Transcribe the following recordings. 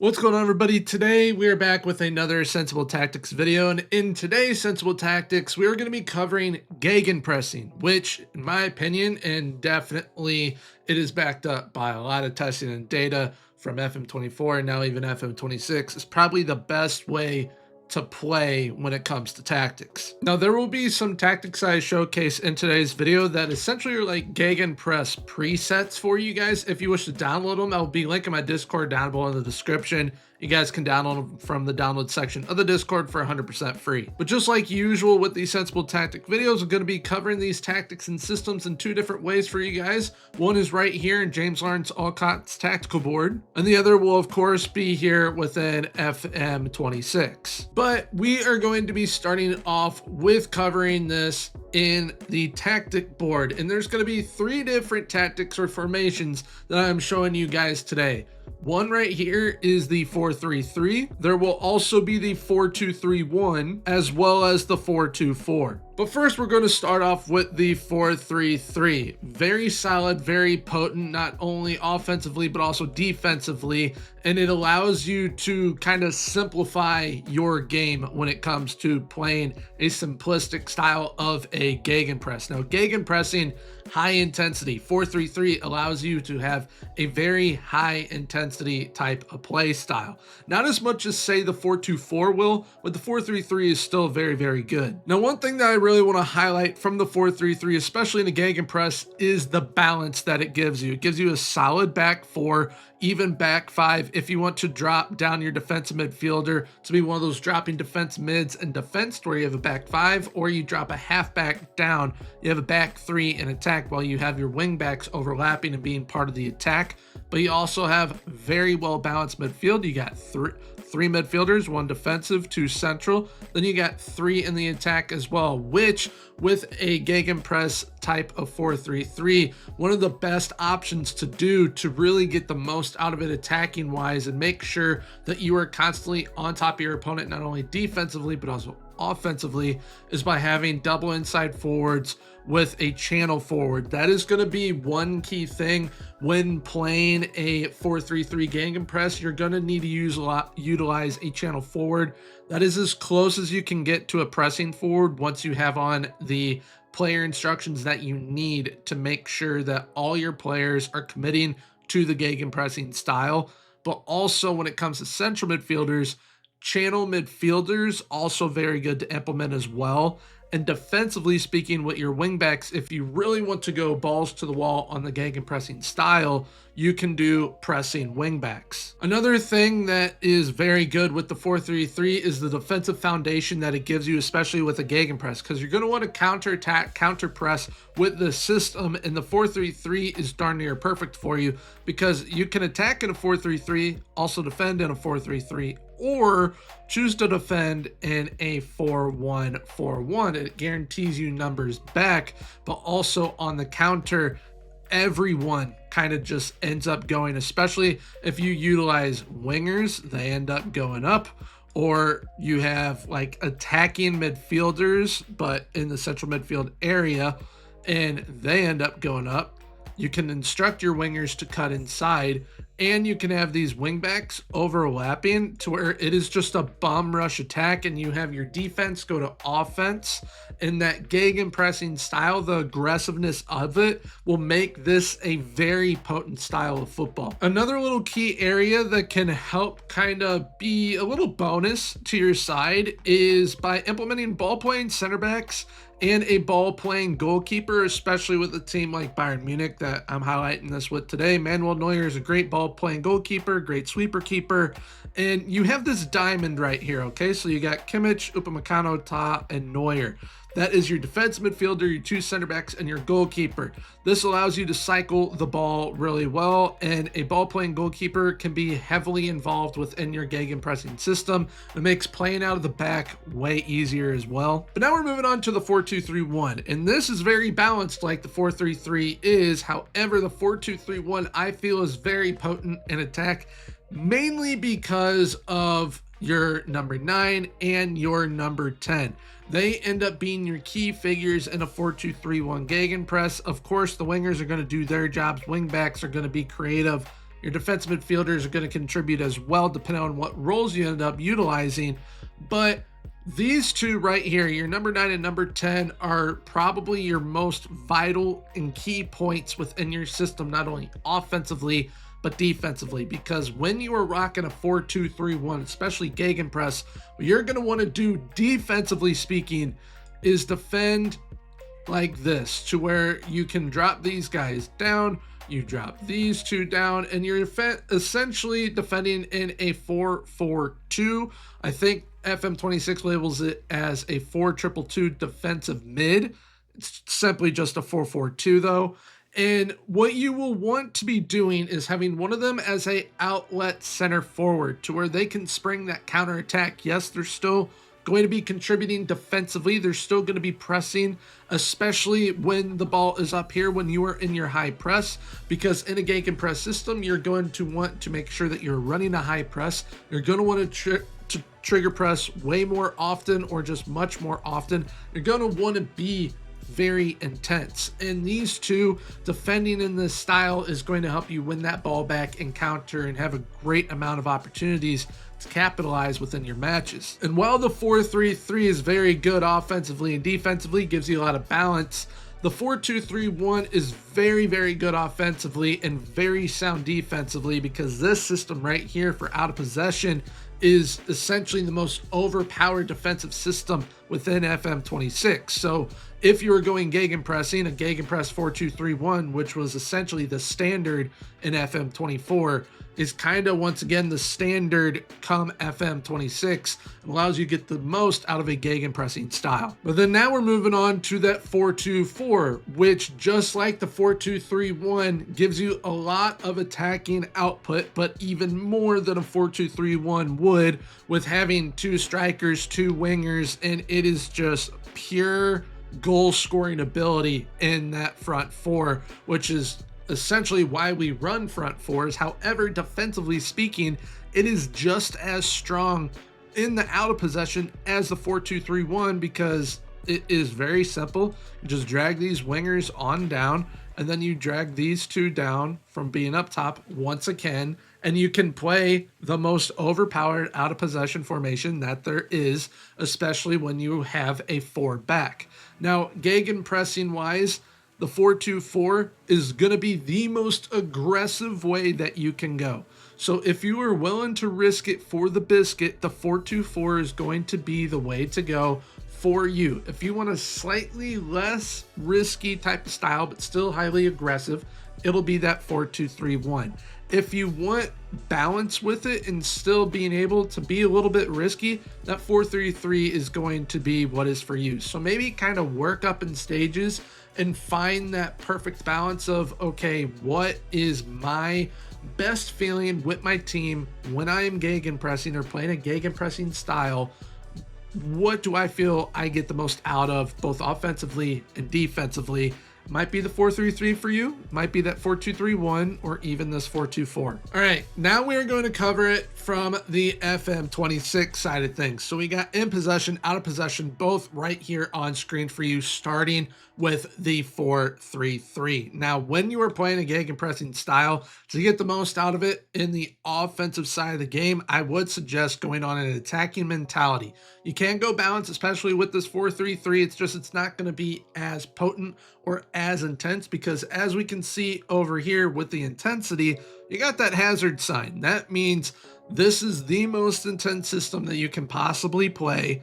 What's going on, everybody? Today we are back with another Sensible Tactics video, and in today's Sensible Tactics we are going to be covering gegenpressing, which in my opinion, and definitely it is backed up by a lot of testing and data from FM24 and now even FM26, is probably the best way to play when it comes to tactics. Now there will be some tactics I showcase in today's video that essentially are like gegenpress presets for you guys. If you wish to download them, I'll be linking my Discord down below in the description. You guys can download them from the download section of the Discord for 100% free. But just like usual with these Sensible Tactic videos, I'm going to be covering these tactics and systems in two different ways for you guys. One is right here in James Lawrence Alcott's tactical board, and the other will of course be here within FM26. But we are going to be starting off with covering this in the tactic board, and there's going to be three different tactics or formations that I'm showing you guys today. One right here is the 4-3-3. There will also be the 4-2-3-1 as well as the 4-2-4. But first, we're going to start off with the 4-3-3. Very solid, very potent, not only offensively, but also defensively. And it allows you to kind of simplify your game when it comes to playing a simplistic style of a gegenpress. Now, gegenpressing, high intensity, 4-3-3 allows you to have a very high intensity type of play style. Not as much as say the 4-2-4 will, but the 4-3-3 is still very, very good. Now, one thing that I really want to highlight from the 4-3-3, especially in the gegenpress, is the balance that it gives you. It gives you a solid back four, even back five if you want to drop down your defensive midfielder to be one of those dropping defense mids and defense where you have a back five, or you drop a half back down, you have a back three in attack while you have your wing backs overlapping and being part of the attack. But you also have very well balanced midfield. You got three midfielders, one defensive, two central. Then you got three in the attack as well, which with a gegenpress type of 4-3-3, one of the best options to do to really get the most out of it attacking wise and make sure that you are constantly on top of your opponent, not only defensively, but also offensively, is by having double inside forwards with a channel forward. That is going to be one key thing when playing a 4-3-3 gegenpress. You're going to need to utilize a channel forward. That is as close as you can get to a pressing forward once you have on the player instructions that you need to make sure that all your players are committing to the gegenpressing style. But also when it comes to central midfielders, channel midfielders also very good to implement as well. And defensively speaking, with your wingbacks, if you really want to go balls to the wall on the gegenpressing style, you can do pressing wingbacks. Another thing that is very good with the 4-3-3 is the defensive foundation that it gives you, especially with a gegenpress, because you're going to want to counterattack, counter press with the system, and the 4-3-3 is darn near perfect for you because you can attack in a 4-3-3, also defend in a 4-3-3, or choose to defend in a 4-1-4-1. It guarantees you numbers back, but also on the counter, everyone kind of just ends up going, especially if you utilize wingers, they end up going up, or you have like attacking midfielders, but in the central midfield area, and they end up going up. You can instruct your wingers to cut inside, and you can have these wingbacks overlapping to where it is just a bomb rush attack, and you have your defense go to offense. In that gegenpressing style, the aggressiveness of it will make this a very potent style of football. Another little key area that can help kind of be a little bonus to your side is by implementing ball playing center backs and a ball playing goalkeeper, especially with a team like Bayern Munich that I'm highlighting this with today. Manuel Neuer is a great ball playing goalkeeper, great sweeper keeper, and you have this diamond right here, okay? So you got Kimmich, Upamecano, Ta, and Neuer. That is your defense midfielder, your two center backs, and your goalkeeper. This allows you to cycle the ball really well, and a ball-playing goalkeeper can be heavily involved within your gegenpressing system. It makes playing out of the back way easier as well. But now we're moving on to the 4-2-3-1, and this is very balanced like the 4-3-3 is. However, the 4-2-3-1 I feel is very potent in attack, mainly because of your number 9 and your number 10. They end up being your key figures in a 4-2-3-1 gegenpress. Of course, the wingers are going to do their jobs. Wingbacks are going to be creative Your defensive midfielders are going to contribute as well, depending on what roles you end up utilizing. But these two right here, your number 9 and number 10, are probably your most vital and key points within your system, not only offensively, but defensively, because when you are rocking a 4-2-3-1, especially Gegenpress, what you're going to want to do defensively speaking is defend like this, to where you can drop these guys down, you drop these two down, and you're essentially defending in a 4-4-2. I think FM26 labels it as a 4-2-2 defensive mid. It's simply just a 4-4-2 though. And what you will want to be doing is having one of them as a outlet center forward, to where they can spring that counter attack. Yes, they're still going to be contributing defensively. They're still going to be pressing, especially when the ball is up here, when you are in your high press, because in a Gegenpress system, you're going to want to make sure that you're running a high press. You're going to want to trigger press way more often, or just much more often. You're going to want to be very intense, and these two defending in this style is going to help you win that ball back and counter and have a great amount of opportunities to capitalize within your matches. And while the 4-3-3 is very good offensively and defensively, gives you a lot of balance, the 4-2-3-1 is very, very good offensively and very sound defensively, because this system right here for out of possession is essentially the most overpowered defensive system within FM26. So if you were going Gegenpressing, a Gegenpress 4-2-3-1, which was essentially the standard in FM24, is kind of once again the standard come FM26, and allows you to get the most out of a Gegenpressing style. But then now we're moving on to that 4-2-4, which just like the 4-2-3-1 gives you a lot of attacking output, but even more than a 4-2-3-1 would, with having 2 strikers, 2 wingers, and it is just pure goal scoring ability in that front four, which is essentially why we run front fours. However, defensively speaking, it is just as strong in the out of possession as the 4-2-3-1, because it is very simple. You just drag these wingers on down, and then you drag these 2 down from being up top once again, and you can play the most overpowered out of possession formation that there is, especially when you have a 4 back. Now, Gegenpressing wise, the 4-2-4 is going to be the most aggressive way that you can go. So if you are willing to risk it for the biscuit, the 4-2-4 is going to be the way to go for you. If you want a slightly less risky type of style, but still highly aggressive, it'll be that 4-2-3-1. If you want balance with it and still being able to be a little bit risky, that 4-3-3 is going to be what is for you. So maybe kind of work up in stages and find that perfect balance of, okay, what is my best feeling with my team when I am gegenpressing or playing a gegenpressing style? What do I feel I get the most out of, both offensively and defensively? Might be the 4-3-3 for you, might be that 4-2-3-1, or even this 4-2-4. All right, now we're going to cover it from the FM26 side of things. So we got in possession, out of possession, both right here on screen for you, starting with the 4-3-3. Now, when you are playing a gegenpressing style, to get the most out of it in the offensive side of the game, I would suggest going on an attacking mentality. You can't go balance, especially with this 4-3-3. It's not going to be as potent or as intense, because as we can see over here with the intensity, you got that hazard sign. That means this is the most intense system that you can possibly play.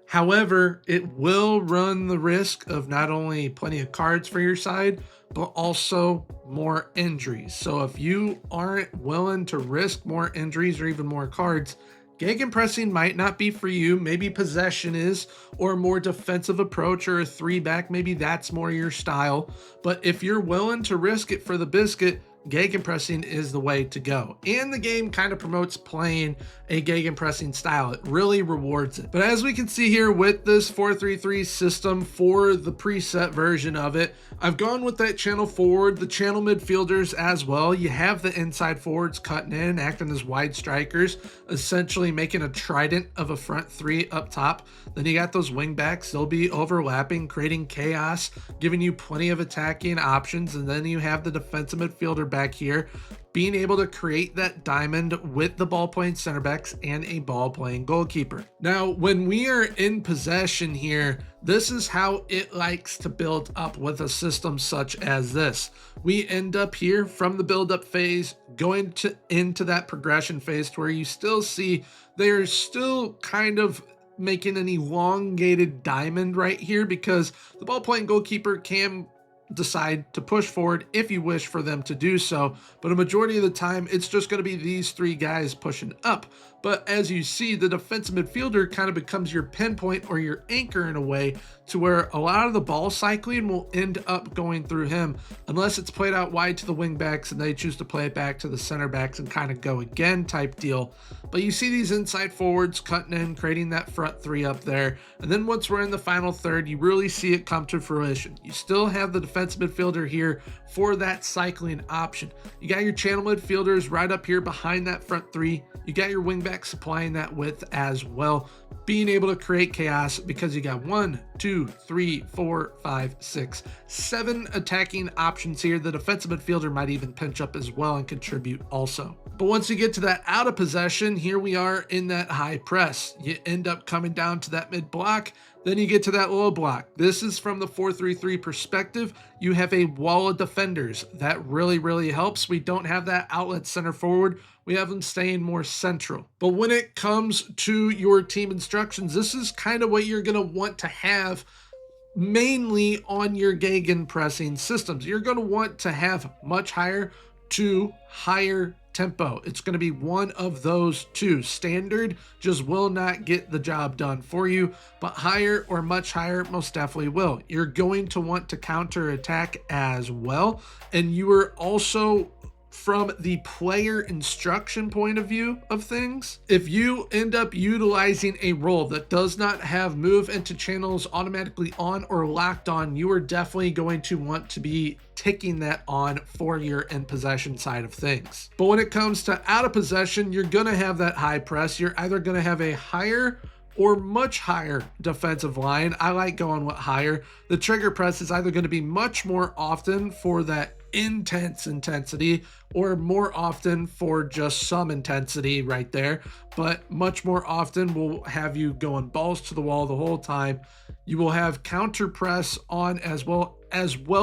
However, it will run the risk of not only plenty of cards for your side, but also more injuries. So if you aren't willing to risk more injuries or even more cards, gegenpressing might not be for you. Maybe possession is, or a more defensive approach, or a 3-back. Maybe that's more your style. But if you're willing to risk it for the biscuit, gegenpressing is the way to go. And the game kind of promotes playing a gegenpressing style. It really rewards it. But as we can see here with this 4-3-3 system for the preset version of it, I've gone with that channel forward, the channel midfielders as well. You have the inside forwards cutting in, acting as wide strikers, essentially making a trident of a front 3 up top. Then you got those wing backs. They'll be overlapping, creating chaos, giving you plenty of attacking options. And then you have the defensive midfielder back here, being able to create that diamond with the ball playing center backs and a ball playing goalkeeper. Now, when we are in possession here, this is how it likes to build up with a system such as this. We end up here from the build up phase, going into that progression phase to where you still see they're still kind of making an elongated diamond right here, because the ball playing goalkeeper can decide to push forward if you wish for them to do so, but a majority of the time it's just going to be these three guys pushing up. But as you see, the defensive midfielder kind of becomes your pinpoint or your anchor in a way, to where a lot of the ball cycling will end up going through him, unless it's played out wide to the wing backs and they choose to play it back to the center backs and kind of go again type deal. But you see these inside forwards cutting in, creating that front three up there. And then once we're in the final third, you really see it come to fruition. You still have the defensive midfielder here for that cycling option. You got your channel midfielders right up here behind that front three. You got your wing back supplying that width as well, being able to create chaos, because you got 1, 2, 3, 4, 5, 6, 7 attacking options here. The defensive midfielder might even pinch up as well and contribute also. But once you get to that out of possession, here we are in that high press. You end up coming down to that mid block, then you get to that low block. This is from the 4-3-3 perspective. You have a wall of defenders. That really helps. We don't have that outlet center forward. We have them staying more central. But when it comes to your team instructions, this is kind of what you're going to want to have mainly on your gegenpressing systems. You're going to want to have much higher to higher tempo. It's going to be one of those two. Standard just will not get the job done for you, but higher or much higher most definitely will. You're going to want to counter attack as well, and you are also, from the player instruction point of view of things, if you end up utilizing a role that does not have move into channels automatically on or locked on, you are definitely going to want to be ticking that on for your in possession side of things. But when it comes to out of possession, you're going to have that high press. You're either going to have a higher or much higher defensive line. I like going with higher. The trigger press is either going to be much more often for that intensity, or more often for just some intensity right there, but much more often will have you going balls to the wall the whole time. You will have counter press on as well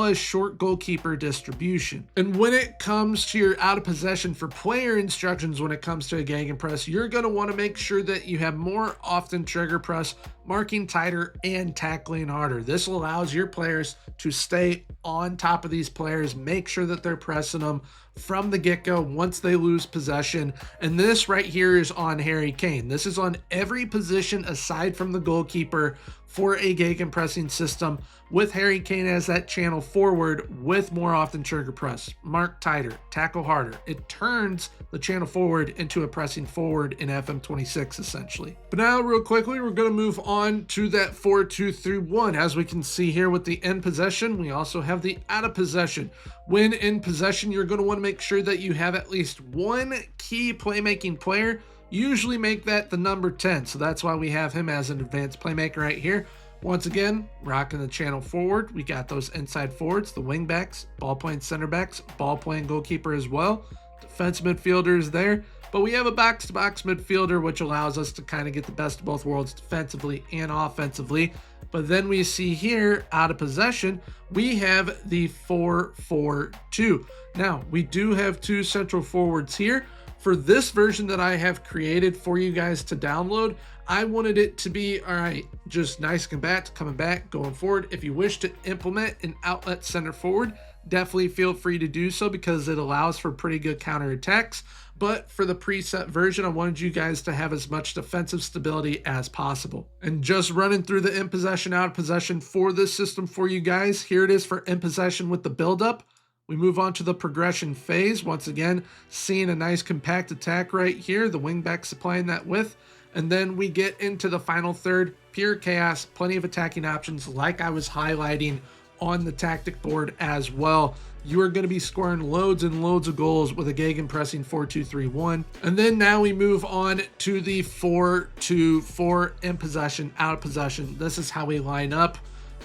as short goalkeeper distribution. And when it comes to your out of possession for player instructions, when it comes to a gegenpress, you're going to want to make sure that you have more often trigger press, marking tighter, and tackling harder. This allows your players to stay on top of these players, make sure that they're pressing them from the get-go once they lose possession. And this right here is on Harry Kane. This is on every position aside from the goalkeeper for a gegenpressing system, with Harry Kane as that channel forward with more often trigger press, mark tighter, tackle harder. It turns the channel forward into a pressing forward in FM26 essentially. But now real quickly, we're going to move on to that 4-2-3-1. As we can see here with the in possession, we also have the out of possession. When in possession, you're going to want to make sure that you have at least one key playmaking player. Usually make that the number 10. So that's why we have him as an advanced playmaker right here. Once again, rocking the channel forward. We got those inside forwards, the wing backs, ball playing center backs, ball playing goalkeeper as well. Defensive midfielders there. But we have a box-to-box midfielder, which allows us to kind of get the best of both worlds defensively and offensively. But then we see here, out of possession, we have the 4-4-2. Now, we do have two central forwards here. For this version that I have created for you guys to download, I wanted it to be, all right, just nice combat, coming back, going forward. If you wish to implement an outlet center forward, definitely feel free to do so, because it allows for pretty good counterattacks. But for the preset version, I wanted you guys to have as much defensive stability as possible. And just running through the in possession, out of possession for this system for you guys. Here it is for in possession with the buildup. We move on to the progression phase. Once again, seeing a nice compact attack right here, the wingback supplying that width. And then we get into the final third, pure chaos, plenty of attacking options like I was highlighting on the tactic board as well. You are going to be scoring loads and loads of goals with a gegenpressing 4-2-3-1. And then now we move on to the 4-2-4 in possession, out of possession. This is how we line up.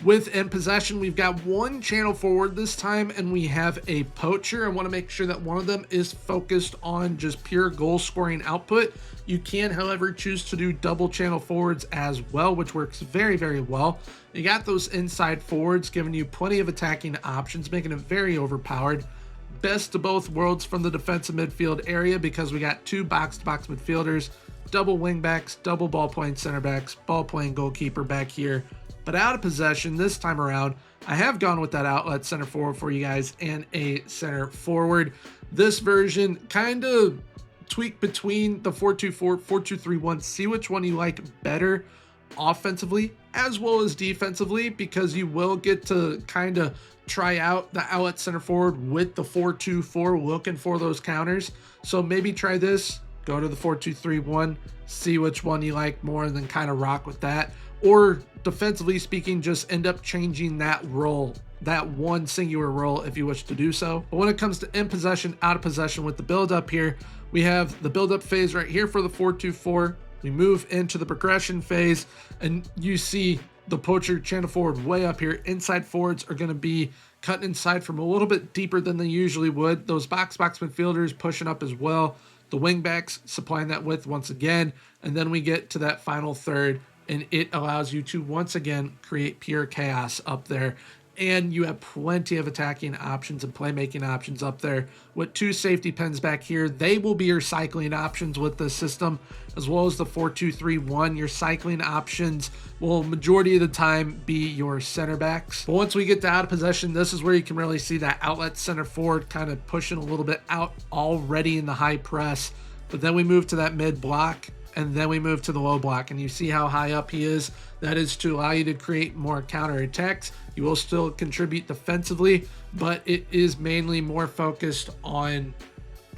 With in possession, we've got one channel forward this time, and we have a poacher. I want to make sure that one of them is focused on just pure goal scoring output. You can, however, choose to do double channel forwards as well, which works very, very well. You got those inside forwards giving you plenty of attacking options, making it very overpowered. Best of both worlds from the defensive midfield area, because we got two box-to-box midfielders, double wingbacks, double ball-playing center backs, ball-playing goalkeeper back here. But out of possession this time around, I have gone with that outlet center forward for you guys and a center forward. This version kind of tweak between the 4-2-4, 4-2-3-1, see which one you like better offensively as well as defensively, because you will get to kind of try out the outlet center forward with the 4-2-4, looking for those counters. So maybe try this, go to the 4-2-3-1, see which one you like more, and then kind of rock with that. Or defensively speaking, just end up changing that role, that one singular role, if you wish to do so. But when it comes to in possession, out of possession with the build up here, we have the build up phase right here for the 4-2-4. We move into the progression phase, and you see the poacher channel forward way up here. Inside forwards are going to be cutting inside from a little bit deeper than they usually would. Those box midfielders pushing up as well. The wing backs supplying that width once again. And then we get to that final third, and it allows you to once again create pure chaos up there. And you have plenty of attacking options and playmaking options up there with two safety pins back here. They will be your cycling options with this system, as well as the 4-2-3-1. Your cycling options will majority of the time be your center backs. But once we get to out of possession, this is where you can really see that outlet center forward kind of pushing a little bit out already in the high press. But then we move to that mid block, and then we move to the low block, and you see how high up he is. That is to allow you to create more counter attacks. You will still contribute defensively, but it is mainly more focused on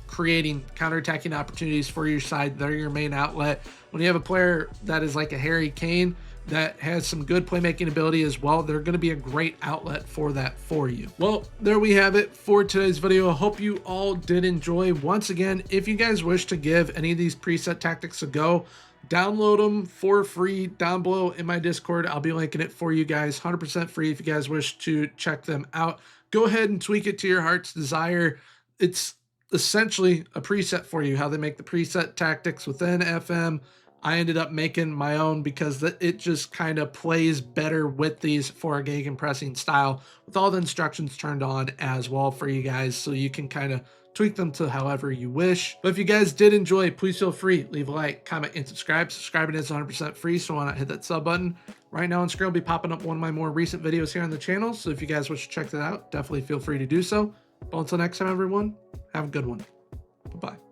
creating counterattacking opportunities for your side. They're your main outlet. When you have a player that is like a Harry Kane that has some good playmaking ability as well, they're going to be a great outlet for that for you. Well, there we have it for today's video. I hope you all did enjoy. Once again, if you guys wish to give any of these preset tactics a go, download them for free down below in my Discord. I'll be linking it for you guys, 100% free if you guys wish to check them out. Go ahead and tweak it to your heart's desire. It's essentially a preset for you, how they make the preset tactics within FM. I ended up making my own because it just kind of plays better with these for a gegenpressing style, with all the instructions turned on as well for you guys, so you can kind of tweak them to however you wish. But if you guys did enjoy, please feel free, leave a like, comment, and subscribe. Subscribing is 100% free, so why not hit that sub button. Right now on screen will be popping up one of my more recent videos here on the channel, so if you guys wish to check that out, definitely feel free to do so. But until next time, everyone, have a good one. Bye-bye.